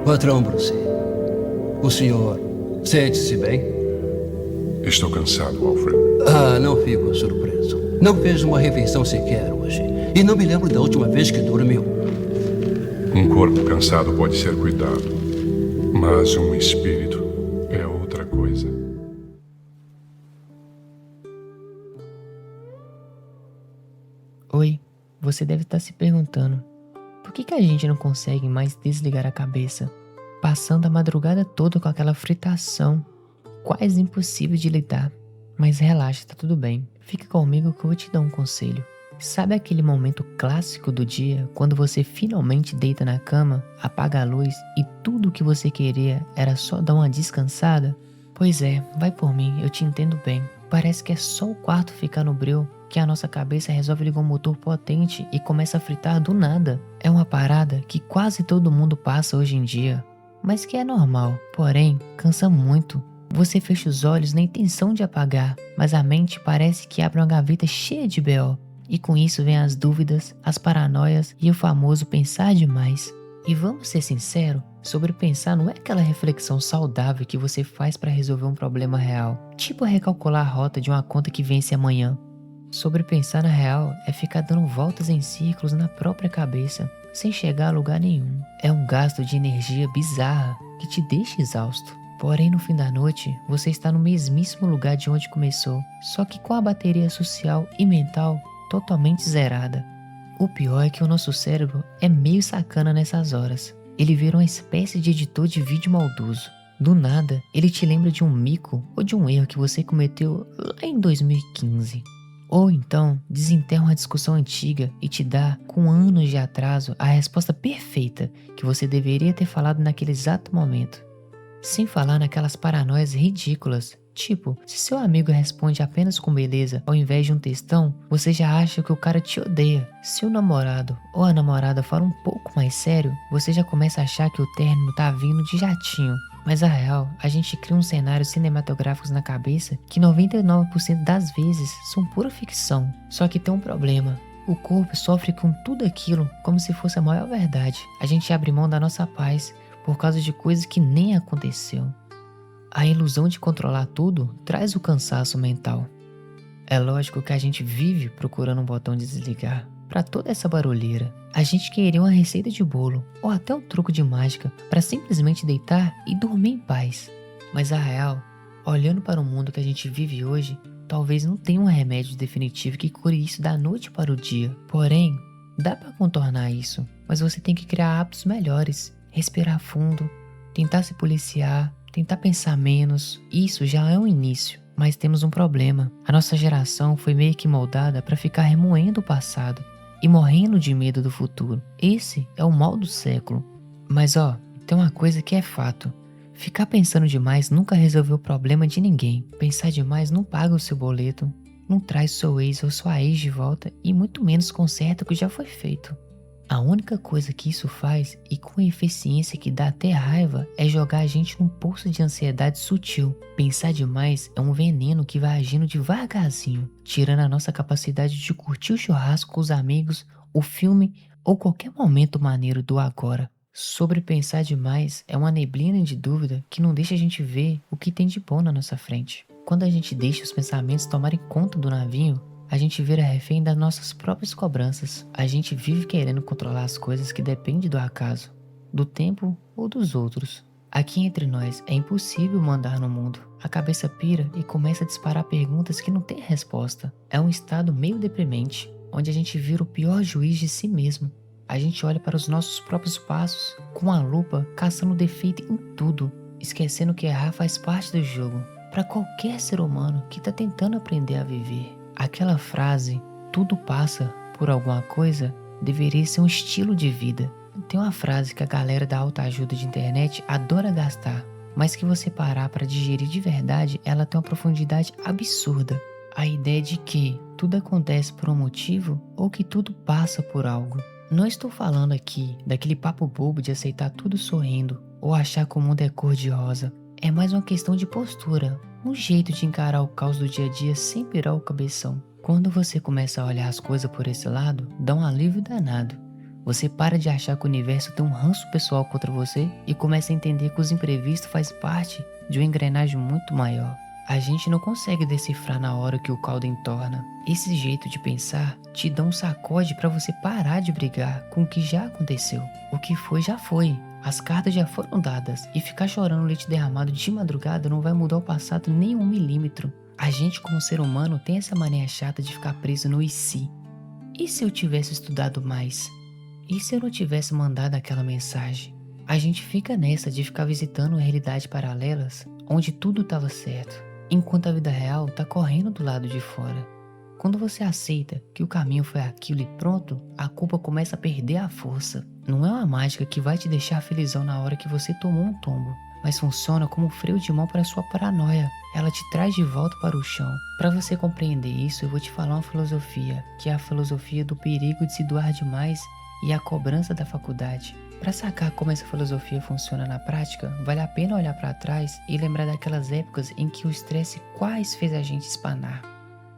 Patrão Bruce, o senhor sente-se bem? Estou cansado, Alfred. Não fico surpreso. Não fez uma refeição sequer hoje. E não me lembro da última vez que dormiu. Um corpo cansado pode ser cuidado, mas um espírito é outra coisa. Oi, você deve estar se perguntando, por que a gente não consegue mais desligar a cabeça? Passando a madrugada toda com aquela fritação, quase impossível de lidar. Mas relaxa, tá tudo bem. Fica comigo que eu vou te dar um conselho. Sabe aquele momento clássico do dia, quando você finalmente deita na cama, apaga a luz e tudo o que você queria era só dar uma descansada? Pois é, vai por mim, eu te entendo bem. Parece que é só o quarto ficar no breu que a nossa cabeça resolve ligar um motor potente e começa a fritar do nada. É uma parada que quase todo mundo passa hoje em dia, mas que é normal, porém cansa muito. Você fecha os olhos na intenção de apagar, mas a mente parece que abre uma gaveta cheia de BO. E com isso vem as dúvidas, as paranoias e o famoso pensar demais. E vamos ser sinceros, sobrepensar não é aquela reflexão saudável que você faz para resolver um problema real, tipo recalcular a rota de uma conta que vence amanhã. Sobrepensar na real é ficar dando voltas em círculos na própria cabeça, sem chegar a lugar nenhum. É um gasto de energia bizarra que te deixa exausto. Porém, no fim da noite, você está no mesmíssimo lugar de onde começou, só que com a bateria social e mental totalmente zerada. O pior é que o nosso cérebro é meio sacana nessas horas. Ele vira uma espécie de editor de vídeo maldoso. Do nada, ele te lembra de um mico ou de um erro que você cometeu lá em 2015. Ou então, desenterra uma discussão antiga e te dá, com anos de atraso, a resposta perfeita que você deveria ter falado naquele exato momento. Sem falar naquelas paranoias ridículas. Tipo, se seu amigo responde apenas com beleza ao invés de um textão, você já acha que o cara te odeia. Se o namorado ou a namorada fala um pouco mais sério, você já começa a achar que o término tá vindo de jatinho. Mas a real, a gente cria uns cenários cinematográficos na cabeça que 99% das vezes são pura ficção. Só que tem um problema. O corpo sofre com tudo aquilo como se fosse a maior verdade. A gente abre mão da nossa paz por causa de coisas que nem aconteceu. A ilusão de controlar tudo traz o cansaço mental. É lógico que a gente vive procurando um botão de desligar. Para toda essa barulheira, a gente queria uma receita de bolo ou até um truque de mágica para simplesmente deitar e dormir em paz. Mas a real, olhando para o mundo que a gente vive hoje, talvez não tenha um remédio definitivo que cure isso da noite para o dia. Porém, dá para contornar isso, mas você tem que criar hábitos melhores, respirar fundo, tentar se policiar, tentar pensar menos. Isso já é um início, mas temos um problema. A nossa geração foi meio que moldada para ficar remoendo o passado e morrendo de medo do futuro. Esse é o mal do século. Mas tem uma coisa que é fato. Ficar pensando demais nunca resolveu o problema de ninguém. Pensar demais não paga o seu boleto, não traz seu ex ou sua ex de volta e muito menos conserta o que já foi feito. A única coisa que isso faz, e com a eficiência que dá até raiva, é jogar a gente num poço de ansiedade sutil. Pensar demais é um veneno que vai agindo devagarzinho, tirando a nossa capacidade de curtir o churrasco com os amigos, o filme ou qualquer momento maneiro do agora. Sobrepensar demais é uma neblina de dúvida que não deixa a gente ver o que tem de bom na nossa frente. Quando a gente deixa os pensamentos tomarem conta do navio, a gente vira refém das nossas próprias cobranças. A gente vive querendo controlar as coisas que dependem do acaso, do tempo ou dos outros. Aqui entre nós é impossível mandar no mundo. A cabeça pira e começa a disparar perguntas que não têm resposta. É um estado meio deprimente, onde a gente vira o pior juiz de si mesmo. A gente olha para os nossos próprios passos, com a lupa, caçando defeito em tudo, esquecendo que errar faz parte do jogo, para qualquer ser humano que está tentando aprender a viver. Aquela frase, tudo passa por alguma coisa, deveria ser um estilo de vida. Tem uma frase que a galera da autoajuda de internet adora gastar, mas que você parar para digerir de verdade, ela tem uma profundidade absurda. A ideia de que tudo acontece por um motivo ou que tudo passa por algo. Não estou falando aqui daquele papo bobo de aceitar tudo sorrindo ou achar que o mundo é cor-de-rosa. É mais uma questão de postura, um jeito de encarar o caos do dia a dia sem pirar o cabeção. Quando você começa a olhar as coisas por esse lado, dá um alívio danado. Você para de achar que o universo tem um ranço pessoal contra você e começa a entender que os imprevistos fazem parte de uma engrenagem muito maior. A gente não consegue decifrar na hora que o caldo entorna. Esse jeito de pensar te dá um sacode para você parar de brigar com o que já aconteceu. O que foi já foi. As cartas já foram dadas e ficar chorando leite derramado de madrugada não vai mudar o passado nem 1 milímetro. A gente como ser humano tem essa mania chata de ficar preso no e se. E se eu tivesse estudado mais? E se eu não tivesse mandado aquela mensagem? A gente fica nessa de ficar visitando realidades paralelas onde tudo estava certo, enquanto a vida real tá correndo do lado de fora. Quando você aceita que o caminho foi aquilo e pronto, a culpa começa a perder a força. Não é uma mágica que vai te deixar felizão na hora que você tomou um tombo, mas funciona como freio de mão para sua paranoia. Ela te traz de volta para o chão. Para você compreender isso, eu vou te falar uma filosofia, que é a filosofia do perigo de se doar demais e a cobrança da faculdade. Para sacar como essa filosofia funciona na prática, vale a pena olhar para trás e lembrar daquelas épocas em que o estresse quase fez a gente espanar.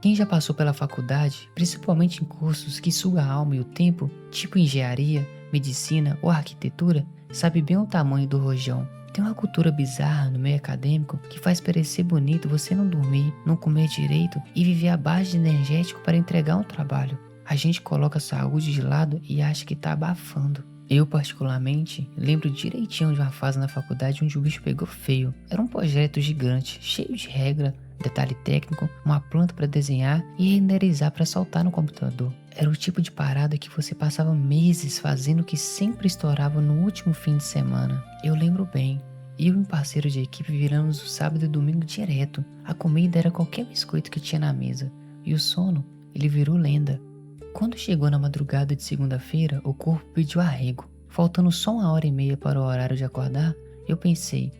Quem já passou pela faculdade, principalmente em cursos que sugam a alma e o tempo, tipo engenharia, medicina ou arquitetura, sabe bem o tamanho do rojão. Tem uma cultura bizarra no meio acadêmico que faz parecer bonito você não dormir, não comer direito e viver à base de energético para entregar um trabalho. A gente coloca a saúde de lado e acha que tá abafando. Eu, particularmente, lembro direitinho de uma fase na faculdade onde o bicho pegou feio. Era um projeto gigante, cheio de regra, detalhe técnico, uma planta para desenhar e renderizar para soltar no computador. Era o tipo de parada que você passava meses fazendo o que sempre estourava no último fim de semana. Eu lembro bem. Eu e um parceiro de equipe viramos o sábado e domingo direto. A comida era qualquer biscoito que tinha na mesa. E o sono, ele virou lenda. Quando chegou na madrugada de segunda-feira, o corpo pediu arrego. Faltando só 1h30 para o horário de acordar, eu pensei,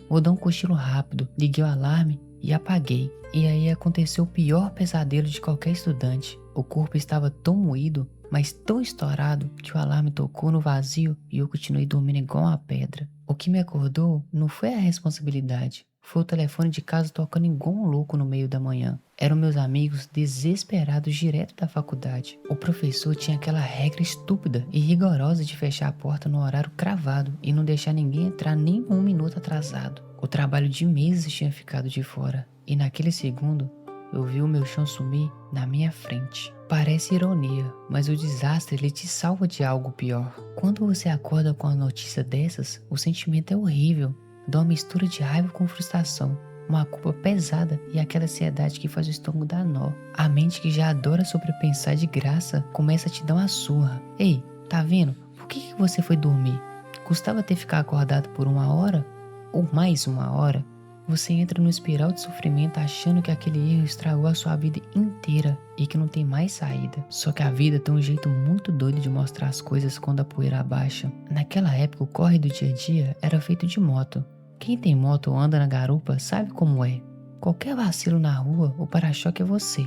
vou dar um cochilo rápido, liguei o alarme e apaguei. E aí aconteceu o pior pesadelo de qualquer estudante. O corpo estava tão moído, mas tão estourado, que o alarme tocou no vazio e eu continuei dormindo igual uma pedra. O que me acordou não foi a responsabilidade. Foi o telefone de casa tocando igual um louco no meio da manhã. Eram meus amigos desesperados direto da faculdade. O professor tinha aquela regra estúpida e rigorosa de fechar a porta no horário cravado e não deixar ninguém entrar nem 1 minuto atrasado. O trabalho de meses tinha ficado de fora. E naquele segundo, eu vi o meu chão sumir na minha frente. Parece ironia, mas o desastre ele te salva de algo pior. Quando você acorda com a notícia dessas, o sentimento é horrível. Dá uma mistura de raiva com frustração, uma culpa pesada e aquela ansiedade que faz o estômago dar nó. A mente que já adora sobrepensar de graça começa a te dar uma surra. Ei, tá vendo? Por que você foi dormir? Custava ter ficado acordado por 1 hora? Ou mais 1 hora? Você entra no espiral de sofrimento achando que aquele erro estragou a sua vida inteira e que não tem mais saída. Só que a vida tem um jeito muito doido de mostrar as coisas quando a poeira abaixa. Naquela época o corre do dia a dia era feito de moto. Quem tem moto ou anda na garupa sabe como é. Qualquer vacilo na rua, o para-choque é você.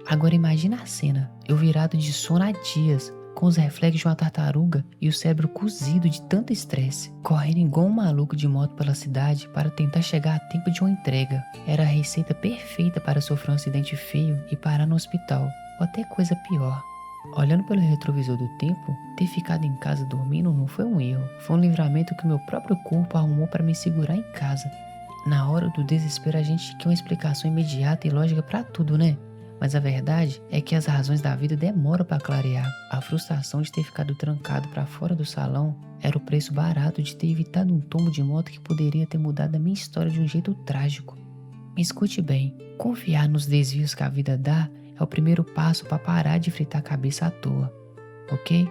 Agora imagina a cena, eu virado de sono há dias, com os reflexos de uma tartaruga e o cérebro cozido de tanto estresse, correndo igual um maluco de moto pela cidade para tentar chegar a tempo de uma entrega. Era a receita perfeita para sofrer um acidente feio e parar no hospital, ou até coisa pior. Olhando pelo retrovisor do tempo, ter ficado em casa dormindo não foi um erro, foi um livramento que meu próprio corpo arrumou para me segurar em casa. Na hora do desespero a gente quer uma explicação imediata e lógica para tudo, né? Mas a verdade é que as razões da vida demoram para clarear. A frustração de ter ficado trancado para fora do salão era o preço barato de ter evitado um tombo de moto que poderia ter mudado a minha história de um jeito trágico. Me escute bem, confiar nos desvios que a vida dá é o primeiro passo para parar de fritar a cabeça à toa, ok?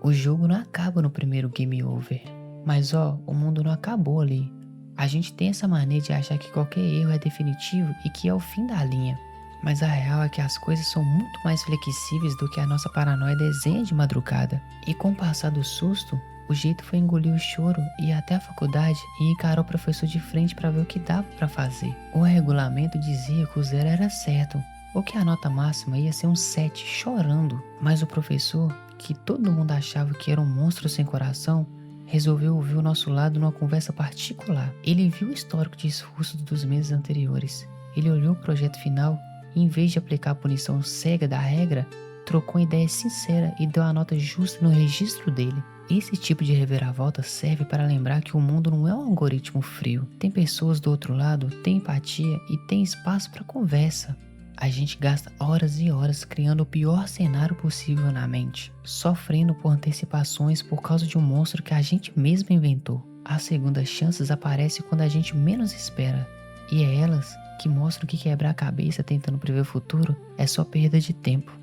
O jogo não acaba no primeiro game over, mas o mundo não acabou ali. A gente tem essa mania de achar que qualquer erro é definitivo e que é o fim da linha. Mas a real é que as coisas são muito mais flexíveis do que a nossa paranoia desenha de madrugada. E com o passar do susto, o jeito foi engolir o choro e ir até a faculdade e encarar o professor de frente para ver o que dava para fazer. O regulamento dizia que o 0 era certo, ou que a nota máxima ia ser um 7 chorando. Mas o professor, que todo mundo achava que era um monstro sem coração, resolveu ouvir o nosso lado numa conversa particular. Ele viu o histórico de esforço dos meses anteriores. Ele olhou o projeto final e, em vez de aplicar a punição cega da regra, trocou uma ideia sincera e deu a nota justa no registro dele. Esse tipo de reviravolta serve para lembrar que o mundo não é um algoritmo frio. Tem pessoas do outro lado, tem empatia e tem espaço para conversa. A gente gasta horas e horas criando o pior cenário possível na mente, sofrendo por antecipações por causa de um monstro que a gente mesmo inventou. As segundas chances aparecem quando a gente menos espera, e é elas que mostram que quebrar a cabeça tentando prever o futuro é só perda de tempo.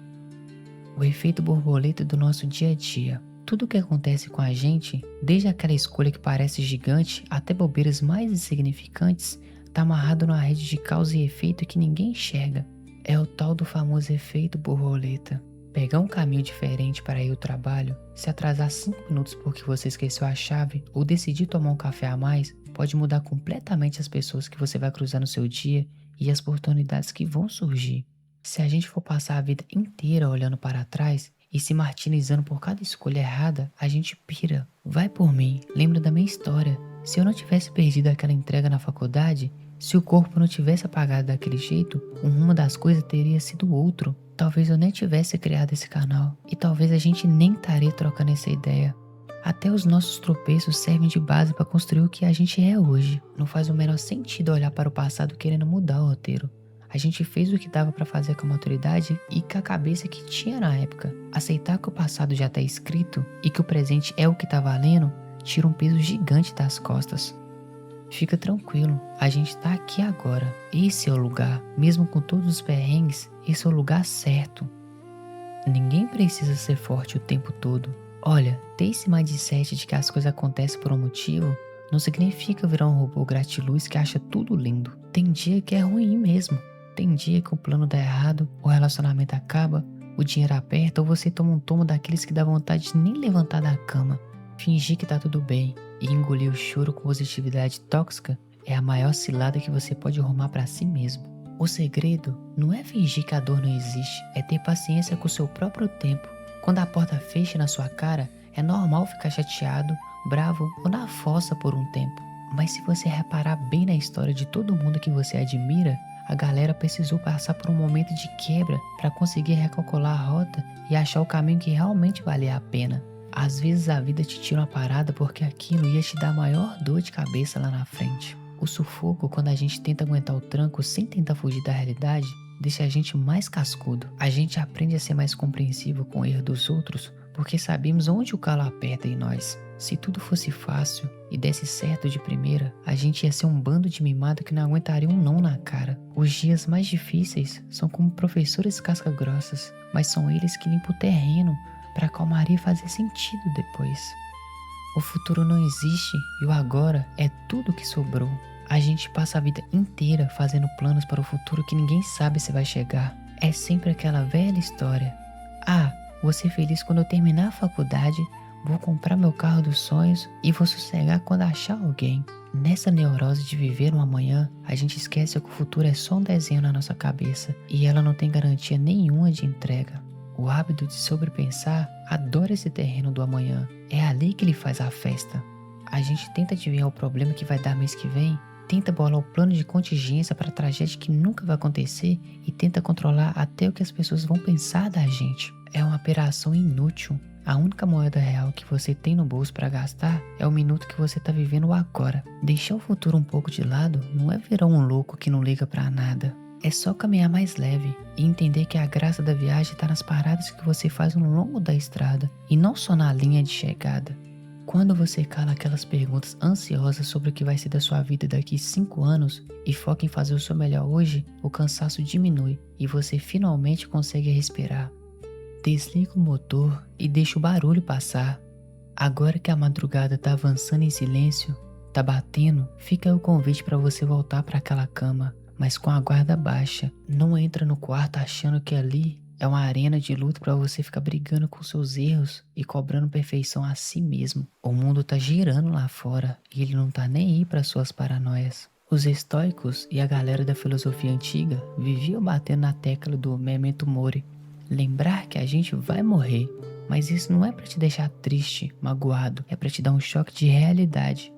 O efeito borboleta do nosso dia a dia. Tudo o que acontece com a gente, desde aquela escolha que parece gigante até bobeiras mais insignificantes, está amarrado numa rede de causa e efeito que ninguém enxerga. É o tal do famoso efeito borboleta. Pegar um caminho diferente para ir ao trabalho, se atrasar 5 minutos porque você esqueceu a chave ou decidir tomar um café a mais, pode mudar completamente as pessoas que você vai cruzar no seu dia e as oportunidades que vão surgir. Se a gente for passar a vida inteira olhando para trás e se martirizando por cada escolha errada, a gente pira. Vai por mim, lembra da minha história. Se eu não tivesse perdido aquela entrega na faculdade, se o corpo não tivesse apagado daquele jeito, o rumo das coisas teria sido outro. Talvez eu nem tivesse criado esse canal e talvez a gente nem estaria trocando essa ideia. Até os nossos tropeços servem de base para construir o que a gente é hoje. Não faz o menor sentido olhar para o passado querendo mudar o roteiro. A gente fez o que dava para fazer com a maturidade e com a cabeça que tinha na época. Aceitar que o passado já está escrito e que o presente é o que está valendo, tira um peso gigante das costas. Fica tranquilo, a gente tá aqui agora. Esse é o lugar, mesmo com todos os perrengues, esse é o lugar certo. Ninguém precisa ser forte o tempo todo. Olha, ter esse mindset de que as coisas acontecem por um motivo não significa virar um robô gratiluz que acha tudo lindo. Tem dia que é ruim mesmo. Tem dia que o plano dá errado, o relacionamento acaba, o dinheiro aperta ou você toma um tomo daqueles que dá vontade de nem levantar da cama. Fingir que tá tudo bem e engolir o choro com positividade tóxica é a maior cilada que você pode arrumar pra si mesmo. O segredo não é fingir que a dor não existe, é ter paciência com o seu próprio tempo. Quando a porta fecha na sua cara, é normal ficar chateado, bravo ou na fossa por um tempo. Mas se você reparar bem na história de todo mundo que você admira, a galera precisou passar por um momento de quebra para conseguir recalcular a rota e achar o caminho que realmente valia a pena. Às vezes a vida te tira uma parada porque aquilo ia te dar maior dor de cabeça lá na frente. O sufoco, quando a gente tenta aguentar o tranco sem tentar fugir da realidade, deixa a gente mais cascudo. A gente aprende a ser mais compreensivo com o erro dos outros porque sabemos onde o calo aperta em nós. Se tudo fosse fácil e desse certo de primeira, a gente ia ser um bando de mimado que não aguentaria um não na cara. Os dias mais difíceis são como professores casca-grossas, mas são eles que limpam o terreno para a calmaria fazer sentido depois. O futuro não existe e o agora é tudo que sobrou. A gente passa a vida inteira fazendo planos para o futuro que ninguém sabe se vai chegar. É sempre aquela velha história. Ah, vou ser feliz quando eu terminar a faculdade, vou comprar meu carro dos sonhos e vou sossegar quando achar alguém. Nessa neurose de viver um amanhã, a gente esquece que o futuro é só um desenho na nossa cabeça e ela não tem garantia nenhuma de entrega. O hábito de sobrepensar adora esse terreno do amanhã. É ali que ele faz a festa. A gente tenta adivinhar o problema que vai dar mês que vem, tenta bolar o plano de contingência para a tragédia que nunca vai acontecer e tenta controlar até o que as pessoas vão pensar da gente. É uma operação inútil. A única moeda real que você tem no bolso para gastar é o minuto que você está vivendo agora. Deixar o futuro um pouco de lado não é virar um louco que não liga para nada. É só caminhar mais leve e entender que a graça da viagem está nas paradas que você faz no longo da estrada e não só na linha de chegada. Quando você cala aquelas perguntas ansiosas sobre o que vai ser da sua vida daqui 5 anos e foca em fazer o seu melhor hoje, o cansaço diminui e você finalmente consegue respirar. Desliga o motor e deixa o barulho passar. Agora que a madrugada tá avançando em silêncio, tá batendo, fica o convite para você voltar para aquela cama, mas com a guarda baixa. Não entra no quarto achando que ali é uma arena de luta para você ficar brigando com seus erros e cobrando perfeição a si mesmo. O mundo tá girando lá fora e ele não tá nem aí para suas paranoias. Os estoicos e a galera da filosofia antiga viviam batendo na tecla do memento mori. Lembrar que a gente vai morrer, mas isso não é para te deixar triste, magoado, é para te dar um choque de realidade.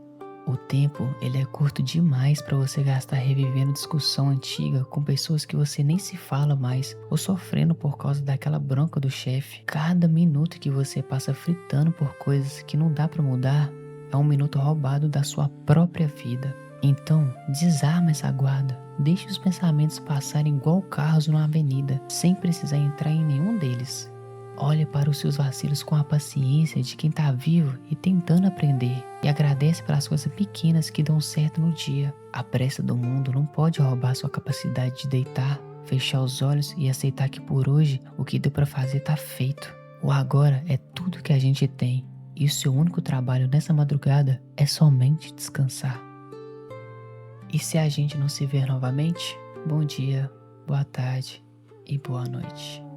O tempo, ele é curto demais para você gastar revivendo discussão antiga com pessoas que você nem se fala mais ou sofrendo por causa daquela bronca do chefe. Cada minuto que você passa fritando por coisas que não dá para mudar é um minuto roubado da sua própria vida. Então, desarma essa guarda. Deixe os pensamentos passarem igual carros numa avenida, sem precisar entrar em nenhum deles. Olhe para os seus vacilos com a paciência de quem está vivo e tentando aprender. E agradece pelas coisas pequenas que dão certo no dia. A pressa do mundo não pode roubar sua capacidade de deitar, fechar os olhos e aceitar que por hoje o que deu para fazer está feito. O agora é tudo que a gente tem. E o seu único trabalho nessa madrugada é somente descansar. E se a gente não se ver novamente, bom dia, boa tarde e boa noite.